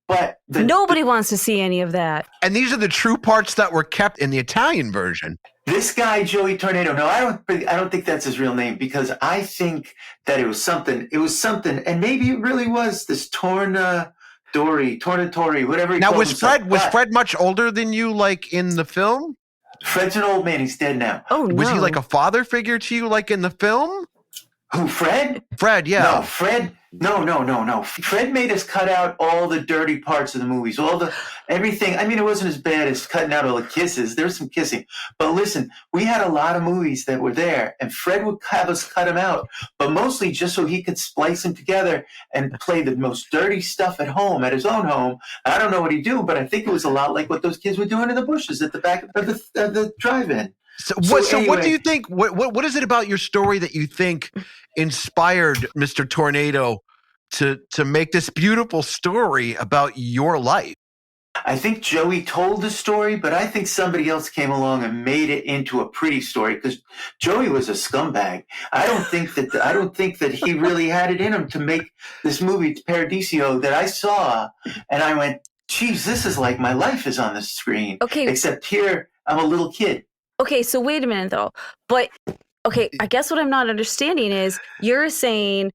But nobody wants to see any of that. And these are the true parts that were kept in the Italian version. This guy, Joey Tornado. No, I don't think that's his real name, because I think that it was something. It was something, and maybe it really was this Tornatore, whatever. Now, was Fred much older than you, like in the film? Fred's an old man. He's dead now. Oh no! Was he like a father figure to you, like in the film? Who, Fred? Fred, yeah. No, Fred. No. Fred made us cut out all the dirty parts of the movies, everything. I mean, it wasn't as bad as cutting out all the kisses. There was some kissing. But listen, we had a lot of movies that were there, and Fred would have us cut them out, but mostly just so he could splice them together and play the most dirty stuff at home, at his own home. I don't know what he'd do, but I think it was a lot like what those kids were doing in the bushes at the back of the drive-in. So anyway, what do you think? What is it about your story that you think inspired Mr. Tornado to make this beautiful story about your life? I think Joey told the story, but I think somebody else came along and made it into a pretty story, because Joey was a scumbag. I don't think that he really had it in him to make this movie Paradiso that I saw, and I went, geez, this is like my life is on the screen. Okay. Except here, I'm a little kid. Okay, so wait a minute though. But okay, I guess what I'm not understanding is you're saying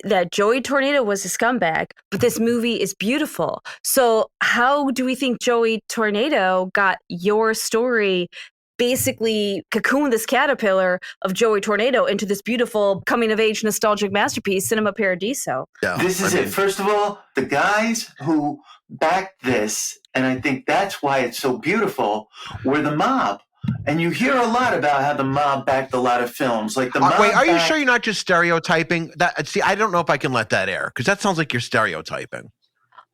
that Joey Tornado was a scumbag, but this movie is beautiful. So how do we think Joey Tornado got your story, basically cocooned this caterpillar of Joey Tornado into this beautiful coming-of-age nostalgic masterpiece, Cinema Paradiso? Yeah, this is it. First of all, the guys who backed this, and I think that's why it's so beautiful, were the mob. And you hear a lot about how the mob backed a lot of films. Like the mob. Wait, are you sure you're not just stereotyping? See, I don't know if I can let that air, because that sounds like you're stereotyping.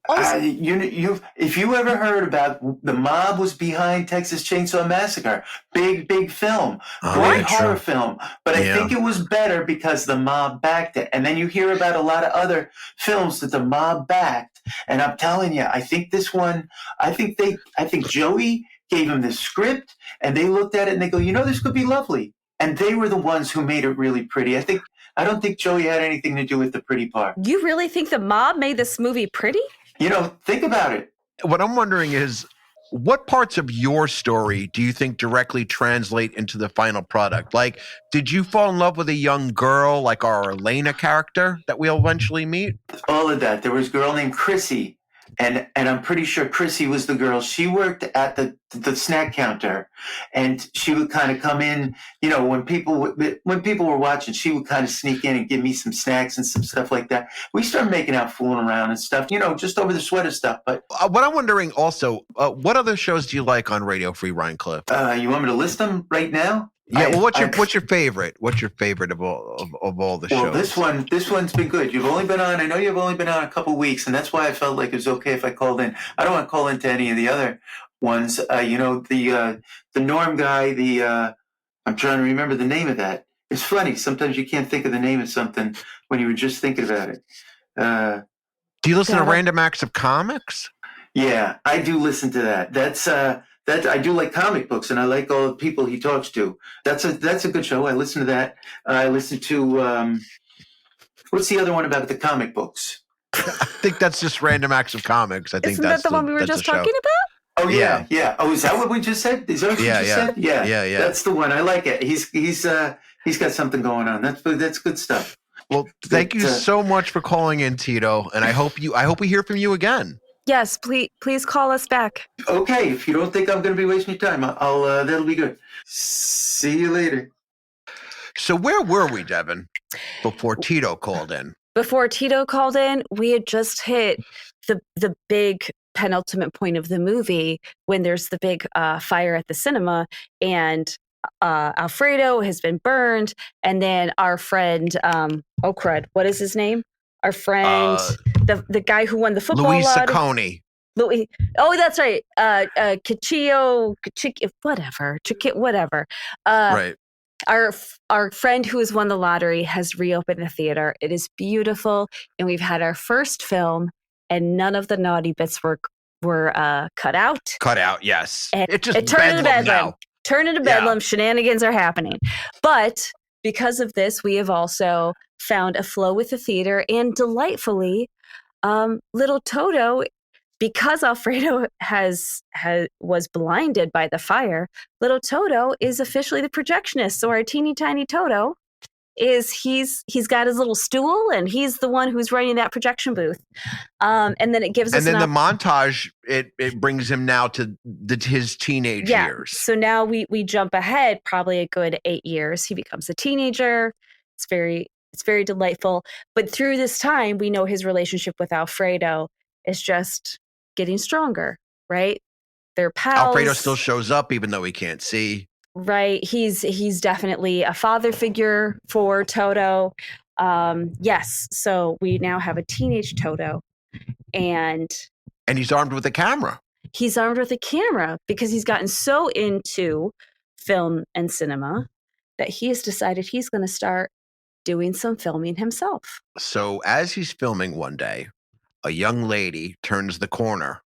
If you ever heard about the mob was behind Texas Chainsaw Massacre, big film, great horror film, but I think it was better because the mob backed it. And then you hear about a lot of other films that the mob backed, and I'm telling you, I think this one, I think Joey gave him the script, and they looked at it and they go, this could be lovely. And they were the ones who made it really pretty. I don't think Joey had anything to do with the pretty part. You really think the mob made this movie pretty? Think about it. What I'm wondering is, what parts of your story do you think directly translate into the final product? Like, did you fall in love with a young girl like our Elena character that we'll eventually meet? All of that. There was a girl named Chrissy and I'm pretty sure Chrissy was the girl. She worked at the snack counter, and she would kind of come in, when people were watching, she would kind of sneak in and give me some snacks and some stuff like that. We started making out, fooling around and stuff, just over the sweater stuff. But what I'm wondering also, what other shows do you like on Radio Free Rhinecliff? You want me to list them right now? Yeah, what's your favorite? What's your favorite of all the shows? Well, this one's been good. I know you've only been on a couple weeks, and that's why I felt like it was okay if I called in. I don't want to call into any of the other ones. The Norm guy, I'm trying to remember the name of that. It's funny. Sometimes you can't think of the name of something when you were just thinking about it. Do you listen to Random Acts of Comics? Yeah, I do listen to that. That I do like comic books, and I like all the people he talks to. That's a good show. I listen to that. I listen to what's the other one about the comic books? I think that's just Random Acts of Comics. I think Isn't that the one we were just talking about? Oh yeah. Oh, is that what we just said? Is that what you just said? Yeah. That's the one. I like it. He's got something going on. That's good stuff. Well, thank you so much for calling in, Tito, and I hope we hear from you again. Yes, please call us back. Okay, if you don't think I'm going to be wasting your time, I'll that'll be good. See you later. So where were we, Devin, before Tito called in? Before Tito called in, we had just hit the big penultimate point of the movie when there's the big fire at the cinema, and Alfredo has been burned, and then our friend, oh crud, what is his name? Our friend, the guy who won the football. Louis Saccone. Louis. Oh, that's right. Ciccio, whatever. Right. Our friend who has won the lottery has reopened the theater. It is beautiful, and we've had our first film, and none of the naughty bits were cut out. Cut out, yes. And it just turned into bedlam. now. Turned into bedlam. Shenanigans are happening, but because of this, we have also found a flow with the theater, and delightfully, little Toto, because Alfredo was blinded by the fire, little Toto is officially the projectionist. So our teeny tiny Toto he's got his little stool, and he's the one who's running that projection booth. And then it gives us. And then the montage it brings him now to his teenage years. So now we jump ahead probably a good 8 years. He becomes a teenager. It's very delightful. But through this time, we know his relationship with Alfredo is just getting stronger, right? They're pals. Alfredo still shows up even though he can't see. Right. He's definitely a father figure for Toto. Yes. So we now have a teenage Toto, and he's armed with a camera. He's armed with a camera because he's gotten so into film and cinema that he has decided he's going to start doing some filming himself. So as he's filming one day, a young lady turns the corner,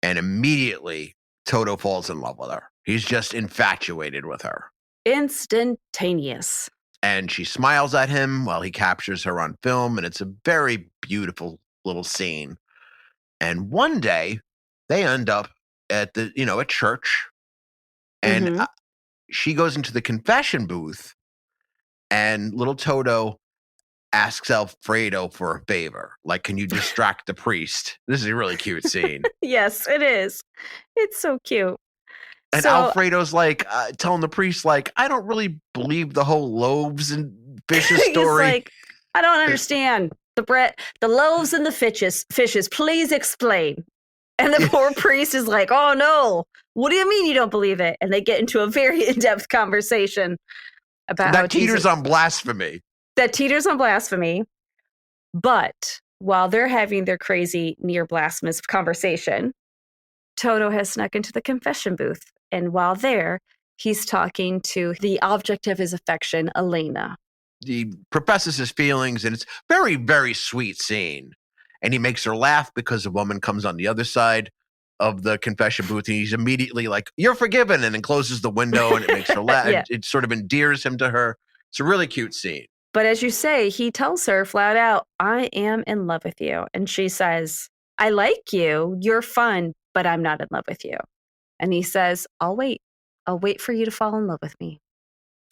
and immediately Toto falls in love with her. He's just infatuated with her. Instantaneous. And she smiles at him while he captures her on film, and it's a very beautiful little scene. And one day, they end up at at church, and she goes into the confession booth, and little Toto asks Alfredo for a favor. Like, can you distract the priest? This is a really cute scene. Yes, it is. It's so cute. And Alfredo's like telling the priest, like, I don't really believe the whole loaves and fishes story. He's like, I don't understand the bread, the loaves and the fishes. Please explain. And the poor priest is like, oh no, what do you mean you don't believe it? And they get into a very in-depth conversation about that teeters on blasphemy. That teeters on blasphemy. But while they're having their crazy near blasphemous conversation, Toto has snuck into the confession booth. And while there, he's talking to the object of his affection, Elena. He professes his feelings, and it's very, very sweet scene. And he makes her laugh because a woman comes on the other side of the confession booth, and he's immediately like, you're forgiven, and then closes the window, and it makes her laugh. Yeah. It sort of endears him to her. It's a really cute scene. But as you say, he tells her flat out, I am in love with you. And she says, I like you. You're fun, but I'm not in love with you. And he says, I'll wait. I'll wait for you to fall in love with me.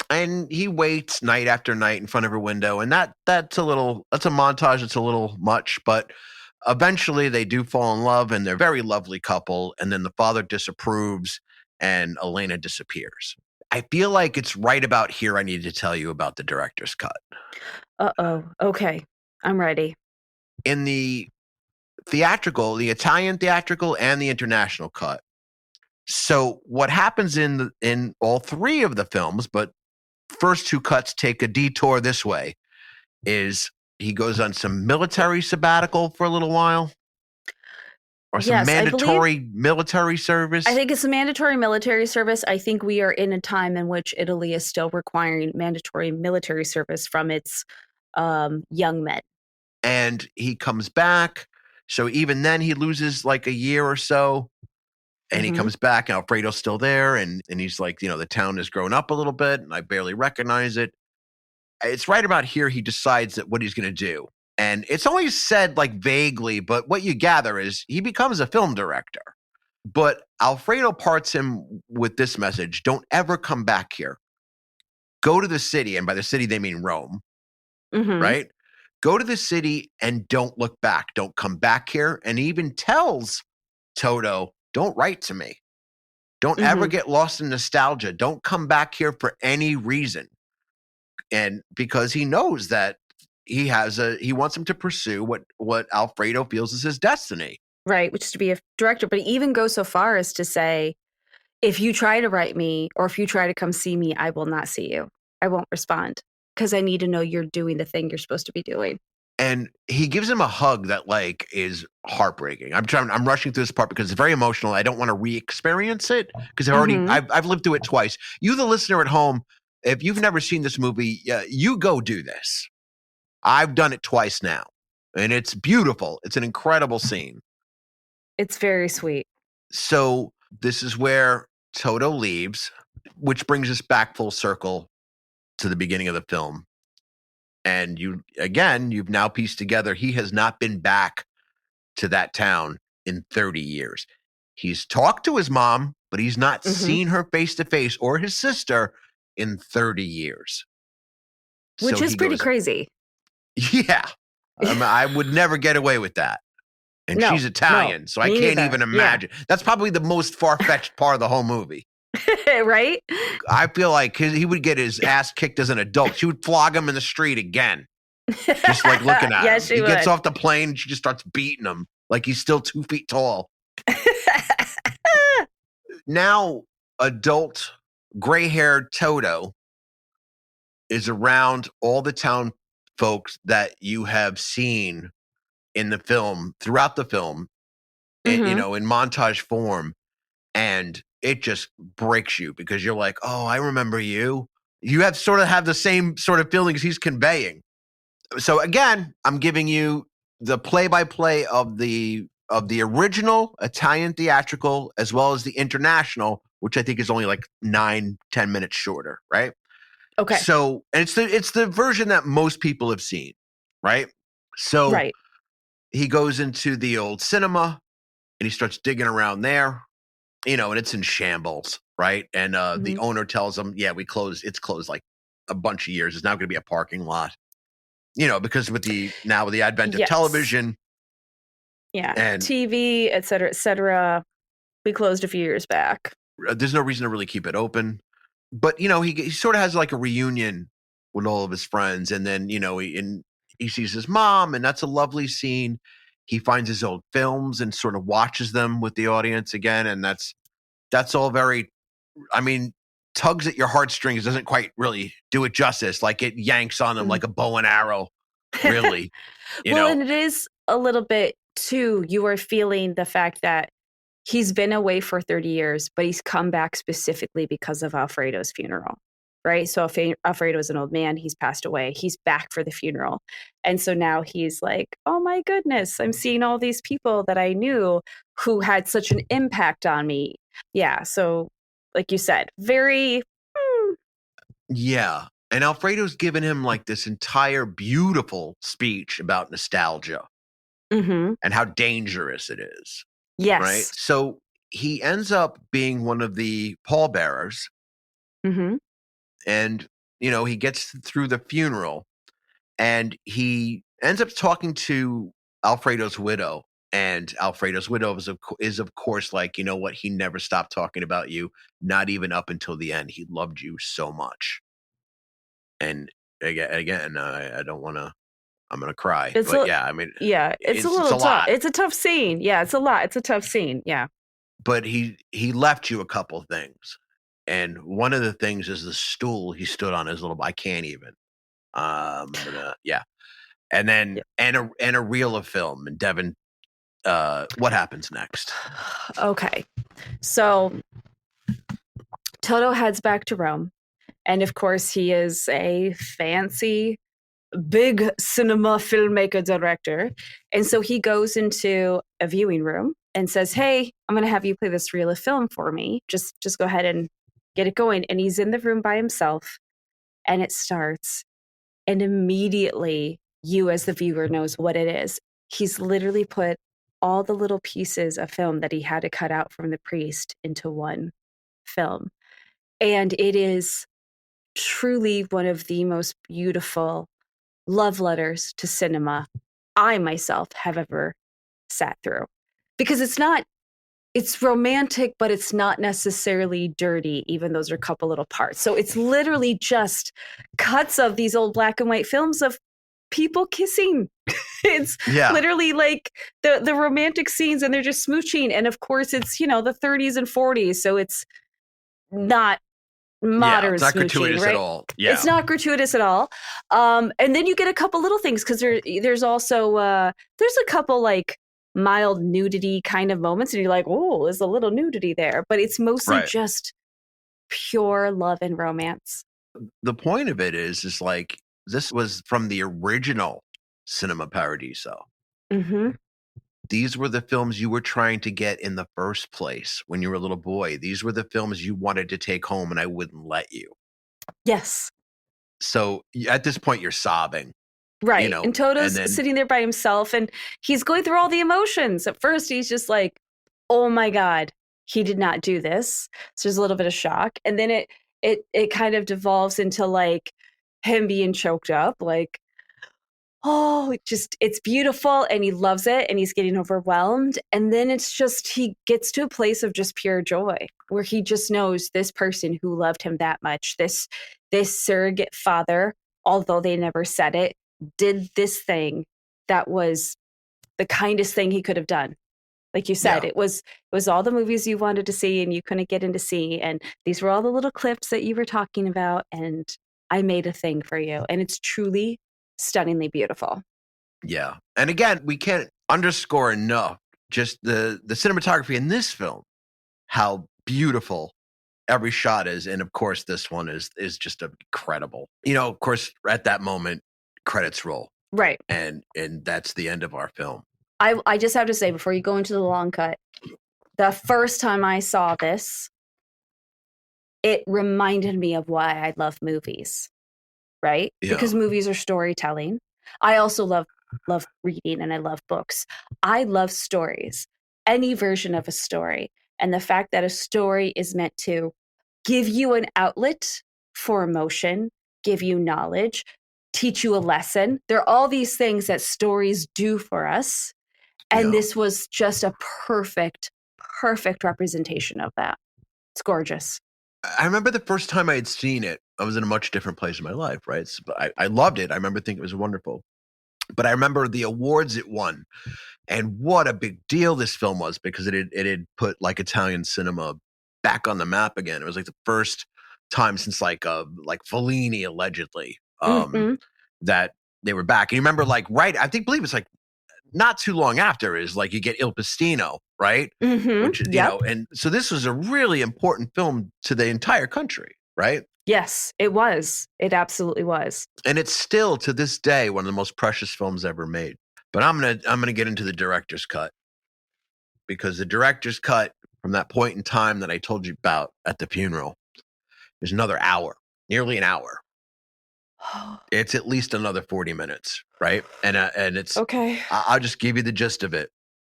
And he waits night after night in front of her window. And that's a montage that's a little much, but Eventually, they do fall in love, and they're a very lovely couple. And then the father disapproves, and Elena disappears. I feel like it's right about here I need to tell you about the director's cut. Uh-oh. Okay. I'm ready. In the theatrical, the Italian theatrical and the international cut. So what happens in all three of the films, but first two cuts take a detour this way, is he goes on some military sabbatical for a little while. Or some mandatory military service? I think it's a mandatory military service. I think we are in a time in which Italy is still requiring mandatory military service from its young men. And he comes back. So even then he loses like a year or so. And he comes back, and Alfredo's still there. And he's like, the town has grown up a little bit, and I barely recognize it. It's right about here he decides that what he's going to do. And it's only said like vaguely, but what you gather is he becomes a film director. But Alfredo parts him with this message: don't ever come back here. Go to the city, and by the city they mean Rome, right? Go to the city and don't look back. Don't come back here. And he even tells Toto, don't write to me. Don't ever get lost in nostalgia. Don't come back here for any reason. And because he knows that he wants him to pursue what Alfredo feels is his destiny. Right, which is to be a director. But he even goes so far as to say, if you try to write me or if you try to come see me, I will not see you. I won't respond because I need to know you're doing the thing you're supposed to be doing. And he gives him a hug that like is heartbreaking. I'm rushing through this part because it's very emotional. I don't want to re-experience it because I've lived through it twice. You, the listener at home, if you've never seen this movie, you go do this. I've done it twice now, and it's beautiful. It's an incredible scene. It's very sweet. So this is where Toto leaves, which brings us back full circle to the beginning of the film. And you've now pieced together, he has not been back to that town in 30 years. He's talked to his mom, but he's not seen her face to face or his sister in 30 years. Which is pretty crazy. Yeah. I would never get away with that. And she's Italian, so I can't even imagine. Yeah. That's probably the most far-fetched part of the whole movie. Right? I feel like he would get his ass kicked as an adult. She would flog him in the street again. Just like looking at him. He gets off the plane, she just starts beating him like he's still 2 feet tall. Now, adult, gray-haired Toto is around all the town folks that you have seen in the film, throughout the film, in montage form. And it just breaks you because you're like, oh, I remember you. You have the same sort of feelings he's conveying. So again, I'm giving you the play-by-play of the original Italian theatrical as well as the international, which I think is only like 9-10 minutes shorter, right? Okay. So, and it's the version that most people have seen, right? So he goes into the old cinema and he starts digging around there, and it's in shambles, right? And the owner tells him, yeah, it's closed like a bunch of years. It's now going to be a parking lot, because with the advent of television. Yeah. And TV, et cetera, we closed a few years back. There's no reason to really keep it open. But, he sort of has like a reunion with all of his friends. And then, he sees his mom, and that's a lovely scene. He finds his old films and sort of watches them with the audience again. And that's all very, tugs at your heartstrings doesn't quite really do it justice. Like it yanks on them like a bow and arrow, really. And it is a little bit too, you are feeling the fact that he's been away for 30 years, but he's come back specifically because of Alfredo's funeral, right? So Alfredo's an old man. He's passed away. He's back for the funeral. And so now he's like, oh my goodness, I'm seeing all these people that I knew who had such an impact on me. Yeah. So like you said, very. Yeah. And Alfredo's given him like this entire beautiful speech about nostalgia and how dangerous it is. Yes. Right. So he ends up being one of the pallbearers. And, he gets through the funeral and he ends up talking to Alfredo's widow. And Alfredo's widow is of course like, you know what? He never stopped talking about you, not even up until the end. He loved you so much. And again, I don't want to. I'm gonna cry. But yeah, I mean, it's a little tough. lot. It's a tough scene. Yeah, it's a lot. It's a tough scene. Yeah. But he left you a couple things, and one of the things is the stool he stood on. His little. I can't even. Yeah. And then and a reel of film. And Devon, what happens next? Okay, so Toto heads back to Rome, and of course he is a fancy, big cinema filmmaker director, and so he goes into a viewing room and says, "Hey, I'm going to have you play this reel of film for me. Just go ahead and get it going." And he's in the room by himself, and it starts, and immediately you as the viewer knows what it is. He's literally put all the little pieces of film that he had to cut out from the priest into one film. And it is truly one of the most beautiful love letters to cinema I myself have ever sat through. Because it's romantic, but it's not necessarily dirty, even those are a couple little parts. So it's literally just cuts of these old black and white films of people kissing. It's literally like the romantic scenes, and they're just smooching. And of course it's, the 30s and 40s. So it's not modern it's not smooching, gratuitous right? at all. Yeah. It's not gratuitous at all. And then you get a couple little things, because there's also there's a couple like mild nudity kind of moments, and you're like, oh, there's a little nudity there, but it's mostly just pure love and romance. The point of it is like, this was from the original Cinema Paradiso. Mm-hmm. These were the films you were trying to get in the first place when you were a little boy. These were the films you wanted to take home, and I wouldn't let you. Yes. So at this point, you're sobbing. Right. And Toto's sitting there by himself, and he's going through all the emotions. At first, he's just like, oh my God, he did not do this. So there's a little bit of shock. And then it kind of devolves into like him being choked up, like, oh, it's beautiful, and he loves it, and he's getting overwhelmed. And then it's just, he gets to a place of just pure joy, where he just knows this person who loved him that much, this surrogate father, although they never said it, did this thing that was the kindest thing he could have done. Like you said, it was all the movies you wanted to see and you couldn't get in to see. And these were all the little clips that you were talking about. And I made a thing for you. And it's truly stunningly beautiful. Yeah. And again, we can't underscore enough just the cinematography in this film, how beautiful every shot is. And of course, this one is just incredible. Of course, at that moment, credits roll. Right. And that's the end of our film. I just have to say, before you go into the long cut, the first time I saw this, it reminded me of why I love movies, right? Yeah. Because movies are storytelling. I also love reading, and I love books. I love stories, any version of a story. And the fact that a story is meant to give you an outlet for emotion, give you knowledge, teach you a lesson. There are all these things that stories do for us. And this was just a perfect representation of that. It's gorgeous. I remember the first time I had seen it, I was in a much different place in my life, right? So, but I loved it. I remember thinking it was wonderful. But I remember the awards it won, and what a big deal this film was, because it had put like Italian cinema back on the map again. It was like the first time since like Fellini allegedly that they were back. And you remember I believe it's like not too long after is like you get Il Pastino, right? Mm-hmm. Which, and so this was a really important film to the entire country, right? Yes, it was. It absolutely was. And it's still to this day one of the most precious films ever made. But I'm gonna get into the director's cut, because the director's cut from that point in time that I told you about at the funeral is another hour, nearly an hour. It's at least another 40 minutes, right? And it's okay. I'll just give you the gist of it.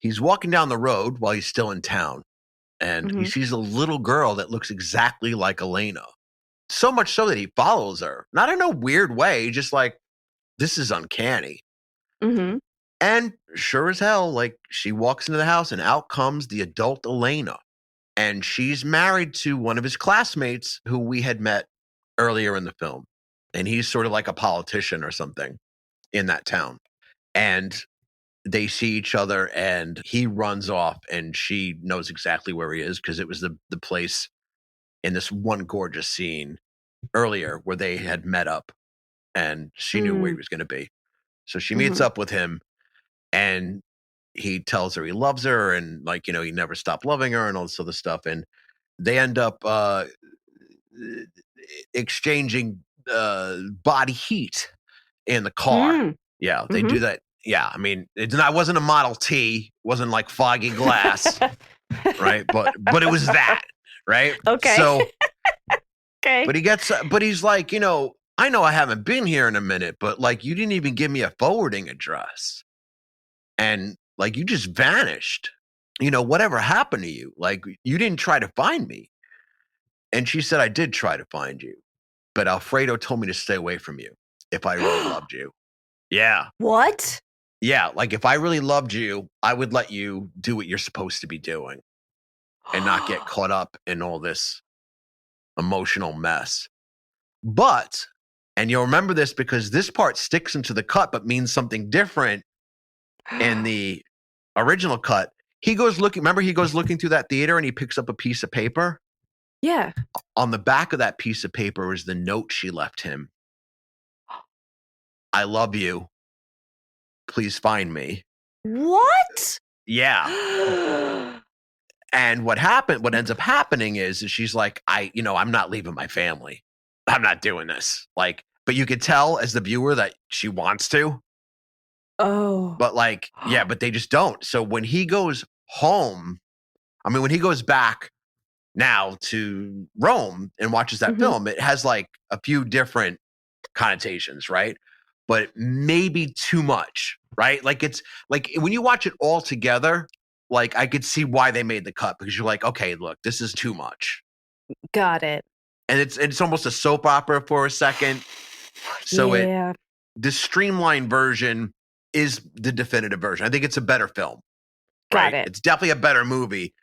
He's walking down the road while he's still in town, and he sees a little girl that looks exactly like Elena. So much so that he follows her, not in a weird way, just like, this is uncanny. Mm-hmm. And sure as hell, like she walks into the house and out comes the adult Elena. And she's married to one of his classmates who we had met earlier in the film. And he's sort of like a politician or something in that town. And they see each other and he runs off and she knows exactly where he is because it was the place in this one gorgeous scene earlier where they had met up and she knew where he was going to be. So she meets up with him and he tells her he loves her and like, you know, he never stopped loving her and all this other stuff. And they end up exchanging body heat in the car. Yeah, they do that. Yeah, I mean, it wasn't a Model T, wasn't like foggy glass, right? But it was that, right? Okay. So, okay. But he's like, you know, I know I haven't been here in a minute, but like, you didn't even give me a forwarding address, and like, you just vanished. You know, whatever happened to you? Like, you didn't try to find me. And she said, I did try to find you, but Alfredo told me to stay away from you if I really loved you. Yeah. What? Yeah, like if I really loved you, I would let you do what you're supposed to be doing and not get caught up in all this emotional mess. But, and you'll remember this because this part sticks into the cut but means something different in the original cut. He goes looking through that theater and he picks up a piece of paper. Yeah. On the back of that piece of paper is the note she left him. I love you. Please find me. What? Yeah. And what ends up happening is she's like, I'm not leaving my family. I'm not doing this. Like, but you could tell as the viewer that she wants to. Oh. But like, yeah, but they just don't. So when he goes home, when he goes back now to Rome and watches that film, it has like a few different connotations, right? But maybe too much, right? Like it's like when you watch it all together, like I could see why they made the cut because you're like, okay, look, this is too much. Got it. And it's almost a soap opera for a second. So the streamlined version is the definitive version. I think it's a better film. Right? Got it. It's definitely a better movie,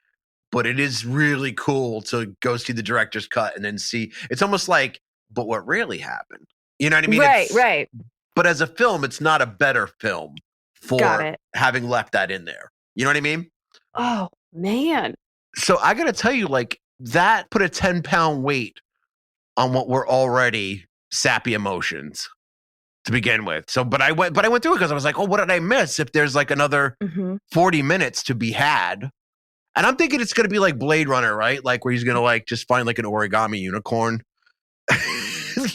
but it is really cool to go see the director's cut and then see. It's almost like, but what really happened? You know what I mean? Right. But as a film, it's not a better film for having left that in there. You know what I mean? Oh, man. So I got to tell you, like, that put a 10-pound weight on what were already sappy emotions to begin with. So, but I went through it because I was like, oh, what did I miss? If there's like another 40 minutes to be had. And I'm thinking it's going to be like Blade Runner, right? Like where he's going to like just find like an origami unicorn.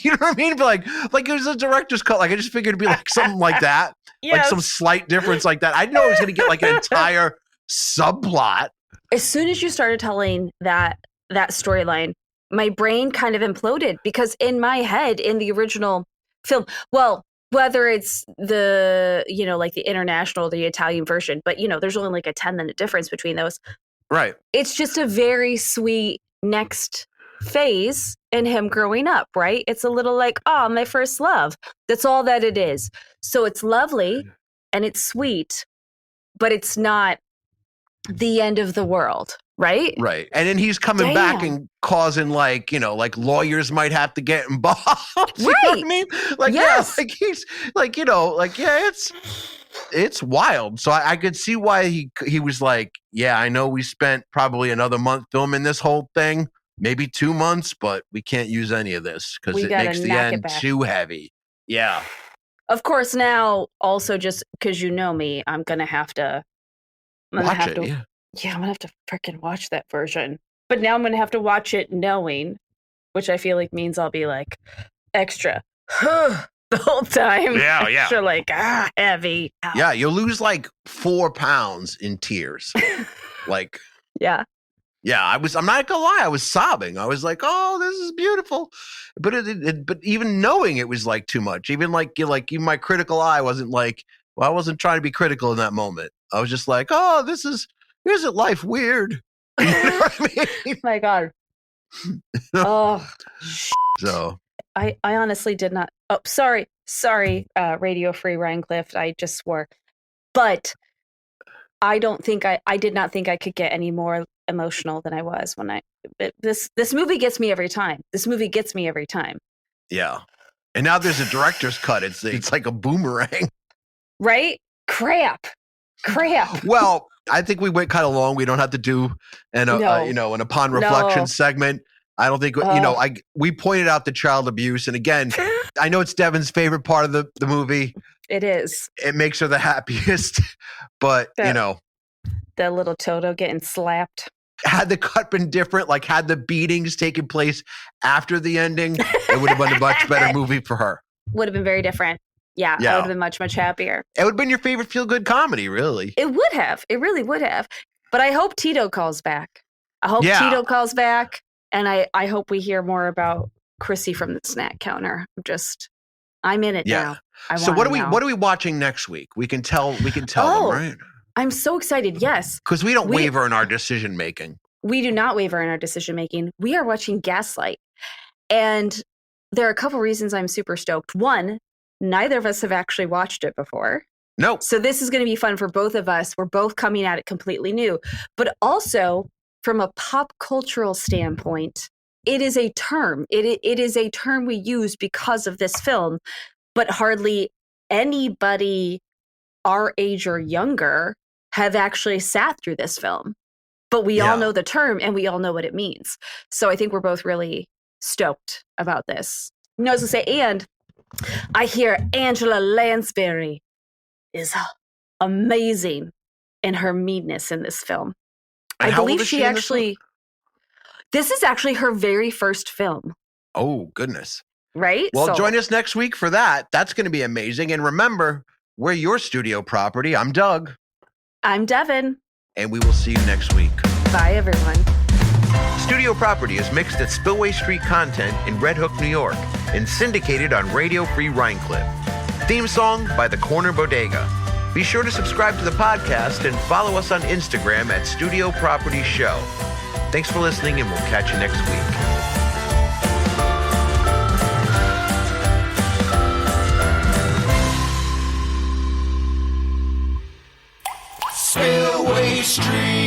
You know what I mean? But like it was a director's cut. Like I just figured it'd be like something like that. Yes. Like some slight difference like that. I know I was going to get like an entire subplot. As soon as you started telling that storyline, my brain kind of imploded because in my head, in the original film, well, whether it's the, like the international, the Italian version, but there's only like a 10-minute difference between those. Right. It's just a very sweet next phase in him growing up, right? It's a little like, oh, my first love. That's all that it is. So it's lovely and it's sweet, but it's not the end of the world, right? Right. And then he's coming back and causing like lawyers might have to get involved. You know what I mean? Like, yes. Yeah, like he's like, it's wild. So I could see why he was like, yeah, I know we spent probably another month filming this whole thing, maybe 2 months, but we can't use any of this because it makes the end too heavy. Yeah. Of course, now also just because you know me, I'm going to have to watch it. Yeah, I'm going to have to freaking watch that version. But now I'm going to have to watch it knowing, which I feel like means I'll be like extra the whole time. Yeah. Extra like, heavy. Ow. Yeah, you'll lose like 4 pounds in tears. Like, yeah. Yeah, I'm not gonna lie, I was sobbing. I was like, "Oh, this is beautiful," but but even knowing it was like too much. Even like even my critical eye wasn't like, well, I wasn't trying to be critical in that moment. I was just like, "Oh, isn't life weird?" You know what I mean? My God. Oh. So I honestly did not. Oh, sorry, Radio Free Rhinecliff. I just swore. But I did not think I could get any more emotional than I was when this movie gets me every time. This movie gets me every time. Yeah. And now there's a director's cut. It's like a boomerang. Right? Crap. Well, I think we went kind of long. We don't have to do an upon reflection segment. I don't think, we pointed out the child abuse. And again, I know it's Devon's favorite part of the movie. It is. It makes her the happiest. But, that little Toto getting slapped. Had the cut been different, like had the beatings taken place after the ending, it would have been a much better movie for her. Would have been very different. Yeah, I would have been much, much happier. It would have been your favorite feel-good comedy, really. It would have. It really would have. But I hope Tito calls back. Tito calls back, and I hope we hear more about Chrissy from the snack counter. I'm in it now. So what are we watching next week? We can tell them, right? I'm so excited. Yes. Because we don't waver in our decision making. We do not waver in our decision making. We are watching Gaslight. And there are a couple reasons I'm super stoked. One, neither of us have actually watched it before. No. So this is going to be fun for both of us. We're both coming at it completely new. But also, from a pop cultural standpoint, it is a term. It is a term we use because of this film. But hardly anybody our age or younger have actually sat through this film. But we all know the term and we all know what it means. So I think we're both really stoked about this. I was going to say, and I hear Angela Lansbury is amazing in her meanness in this film. And I believe she actually, this is actually her very first film. Oh, goodness. Right? Well, join us next week for that. That's going to be amazing. And remember, we're your studio property. I'm Doug. I'm Devon. And we will see you next week. Bye, everyone. Studio Property is mixed at Spillway Street Content in Red Hook, New York, and syndicated on Radio Free Rhinecliff. Theme song by The Corner Bodega. Be sure to subscribe to the podcast and follow us on Instagram at Studio Property Show. Thanks for listening, and we'll catch you next week. Spillway Street.